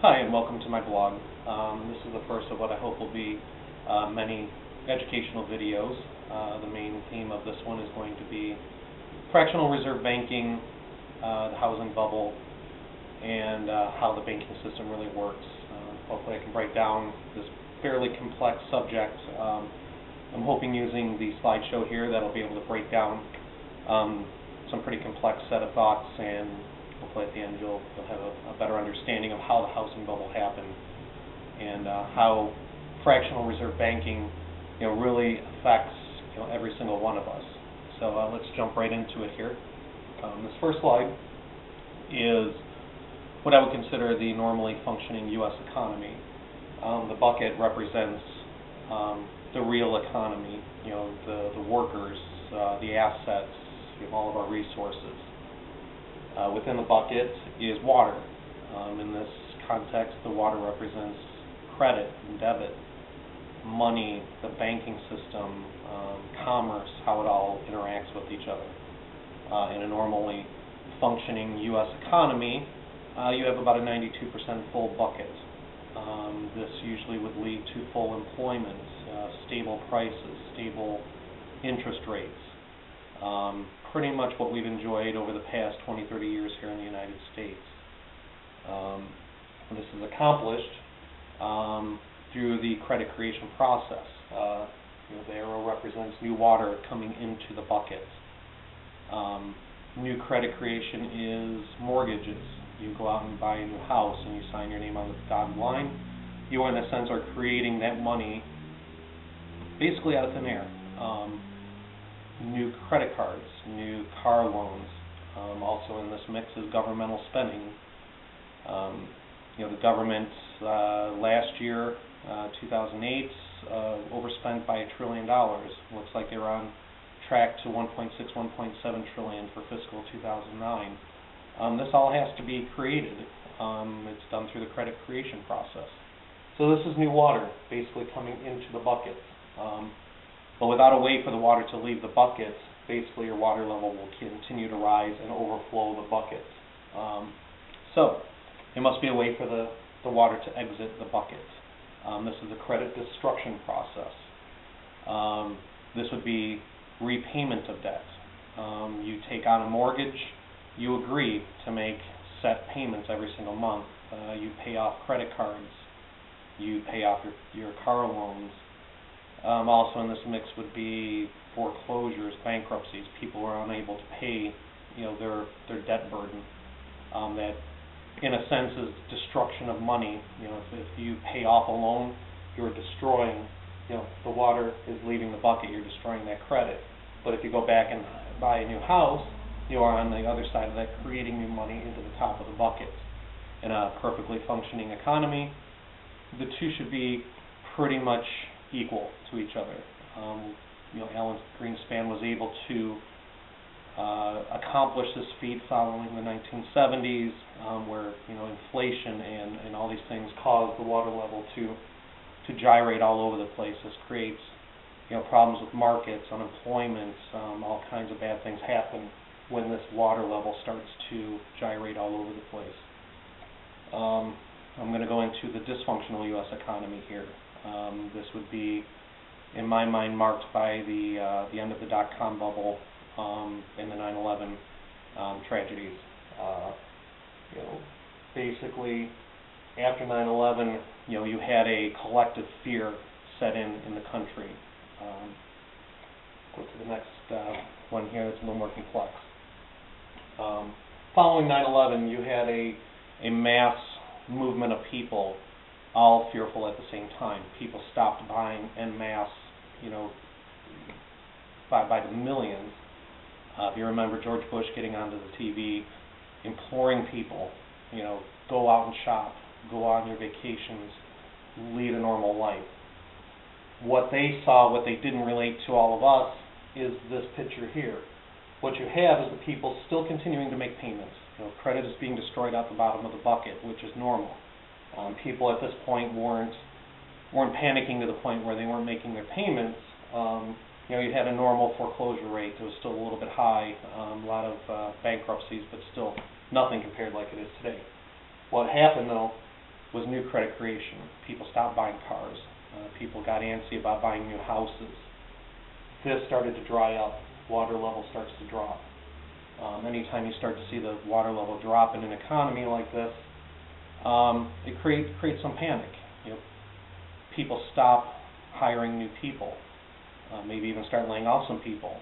Hi, and welcome to my blog. This is the first of what I hope will be many educational videos. The main theme of this one is going to be fractional reserve banking, the housing bubble, and how the banking system really works. Hopefully I can break down this fairly complex subject. I'm hoping using the slideshow here that I'll be able to break down some pretty complex set of thoughts, and hopefully at the end you'll have a better understanding of how the housing bubble happened and how fractional reserve banking really affects every single one of us. So let's jump right into it here. This first slide is what I would consider the normally functioning U.S. economy. The bucket represents the real economy, the workers, the assets, all of our resources. Within the bucket is water. In this context, the water represents credit and debit, money, the banking system, commerce, how it all interacts with each other. In a normally functioning U.S. economy, you have about a 92% full bucket. This usually would lead to full employment, stable prices, stable interest rates. Pretty much what we've enjoyed over the past 20, 30 years here in the United States. This is accomplished through the credit creation process. The arrow represents new water coming into the bucket. New credit creation is mortgages. You go out and buy a new house and you sign your name on the dotted line. You, in a sense, are creating that money basically out of thin air. New credit cards, new car loans. Also in this mix is governmental spending. The government last year, 2008, overspent by $1 trillion. Looks like they're on track to 1.6, 1.7 trillion for fiscal 2009. This all has to be created. It's done through the credit creation process. So this is new water basically coming into the bucket. But without a way for the water to leave the bucket, basically your water level will continue to rise and overflow the bucket. So there must be a way for the water to exit the bucket. This is the credit destruction process. This would be repayment of debt. You take on a mortgage, you agree to make set payments every single month. You pay off credit cards, you pay off your car loans. Also in this mix would be foreclosures, bankruptcies. People are unable to pay, their debt burden. That, in a sense, is destruction of money. If you pay off a loan, you're destroying. The water is leaving the bucket. You're destroying that credit. But if you go back and buy a new house, you are on the other side of that, creating new money into the top of the bucket. In a perfectly functioning economy, the two should be pretty much equal to each other. Alan Greenspan was able to accomplish this feat following the 1970s, where inflation and all these things caused the water level to gyrate all over the place. This creates problems with markets, unemployment, all kinds of bad things happen when this water level starts to gyrate all over the place. I'm going to go into the dysfunctional U.S. economy here. This would be, in my mind, marked by the end of the dot-com bubble and the 9/11 tragedies. Basically, after 9/11, you had a collective fear set in the country. Go to the next one here that's a little more complex. Following 9/11, you had a mass movement of people, all fearful at the same time. People stopped buying en masse, by the millions. If you remember George Bush getting onto the TV, imploring people, go out and shop, go on your vacations, lead a normal life. What they saw, what they didn't relate to all of us, is this picture here. What you have is the people still continuing to make payments. Credit is being destroyed out the bottom of the bucket, which is normal. People at this point weren't panicking to the point where they weren't making their payments. You had a normal foreclosure rate. It was still a little bit high, a lot of bankruptcies, but still nothing compared like it is today. What happened, though, was new credit creation. People stopped buying cars. People got antsy about buying new houses. This started to dry up. Water level starts to drop. Anytime you start to see the water level drop in an economy like this, it creates some panic. People stop hiring new people, maybe even start laying off some people.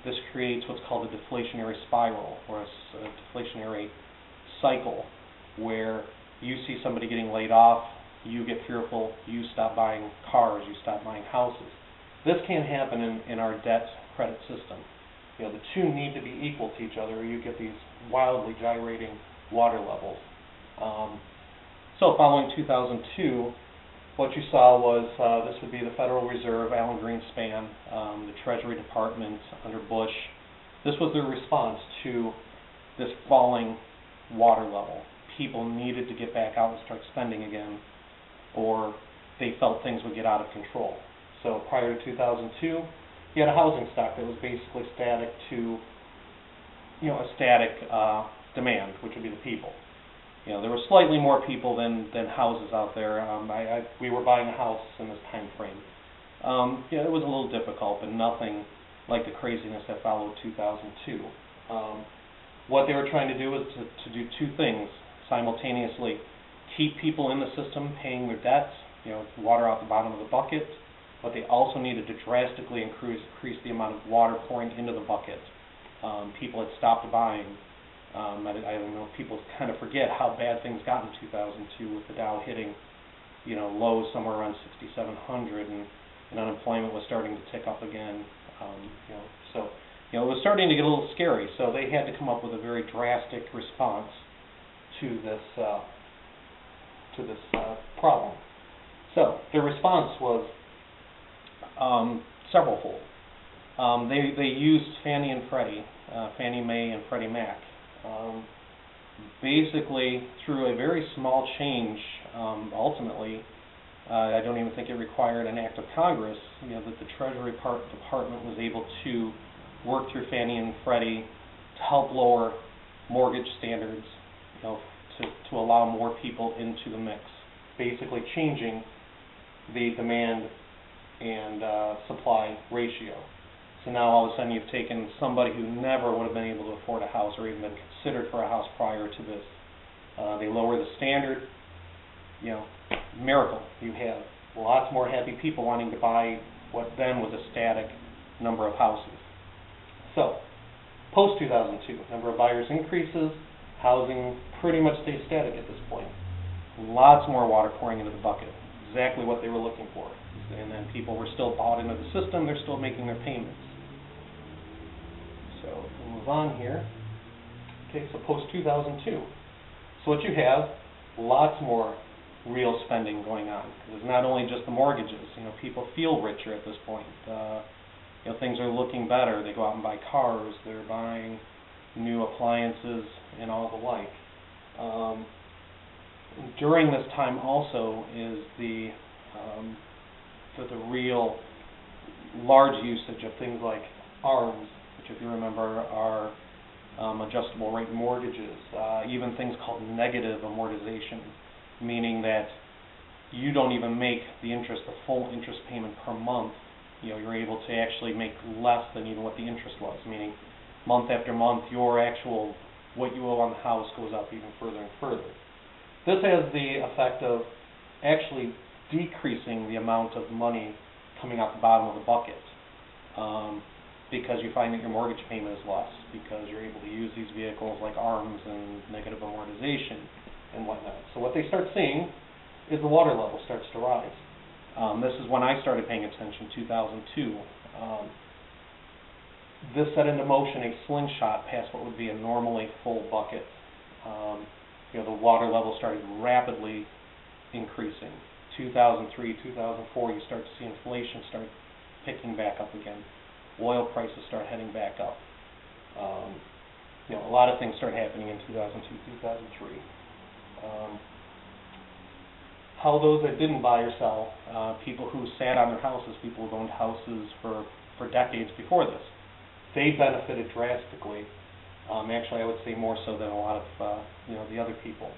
This creates what's called a deflationary spiral, or a deflationary cycle, where you see somebody getting laid off, you get fearful, you stop buying cars, you stop buying houses. This can't happen in our debt credit system. The two need to be equal to each other, or you get these wildly gyrating water levels. So following 2002, what you saw was this would be the Federal Reserve, Alan Greenspan, the Treasury Department under Bush. This was their response to this falling water level. People needed to get back out and start spending again, or they felt things would get out of control. So prior to 2002, you had a housing stock that was basically static to, a static demand, which would be the people. There were slightly more people than houses out there. We were buying a house in this time frame. It was a little difficult, but nothing like the craziness that followed 2002. What they were trying to do was to do two things simultaneously: keep people in the system paying their debts, water out the bottom of the bucket, but they also needed to drastically increase the amount of water pouring into the bucket. People had stopped buying. I don't know if people kind of forget how bad things got in 2002 with the Dow hitting, lows somewhere around 6,700, and unemployment was starting to tick up again. So it was starting to get a little scary. So they had to come up with a very drastic response to this problem. So their response was severalfold. They used Fannie and Freddie, Fannie Mae and Freddie Mac. Basically, through a very small change, ultimately, I don't even think it required an act of Congress, that the Treasury Department was able to work through Fannie and Freddie to help lower mortgage standards, to allow more people into the mix, basically changing the demand and supply ratio. So now all of a sudden you've taken somebody who never would have been able to afford a house or even been considered for a house prior to this. They lower the standard, miracle. You have lots more happy people wanting to buy what then was a static number of houses. So, post-2002, number of buyers increases, housing pretty much stays static at this point. Lots more water pouring into the bucket, exactly what they were looking for. And then people were still bought into the system, they're still making their payments. So we'll move on here. Okay, so post-2002. So what you have, lots more real spending going on. It's not only just the mortgages. People feel richer at this point. Things are looking better. They go out and buy cars. They're buying new appliances and all the like. During this time also is the real large usage of things like ARMs, which, if you remember, are adjustable rate mortgages, even things called negative amortization, meaning that you don't even make the full interest payment per month. You're able to actually make less than even what the interest was, meaning month after month what you owe on the house goes up even further and further. This has the effect of actually decreasing the amount of money coming out the bottom of the bucket, because you find that your mortgage payment is less, because you're able to use these vehicles like ARMs and negative amortization and whatnot. So what they start seeing is the water level starts to rise. This is when I started paying attention, 2002. This set into motion a slingshot past what would be a normally full bucket. The water level started rapidly increasing. 2003, 2004, you start to see inflation start picking back up again. Oil prices start heading back up. A lot of things start happening in 2002, 2003. How those that didn't buy or sell, people who sat on their houses, people who owned houses for decades before this, they benefited drastically. Actually, I would say more so than a lot of the other people.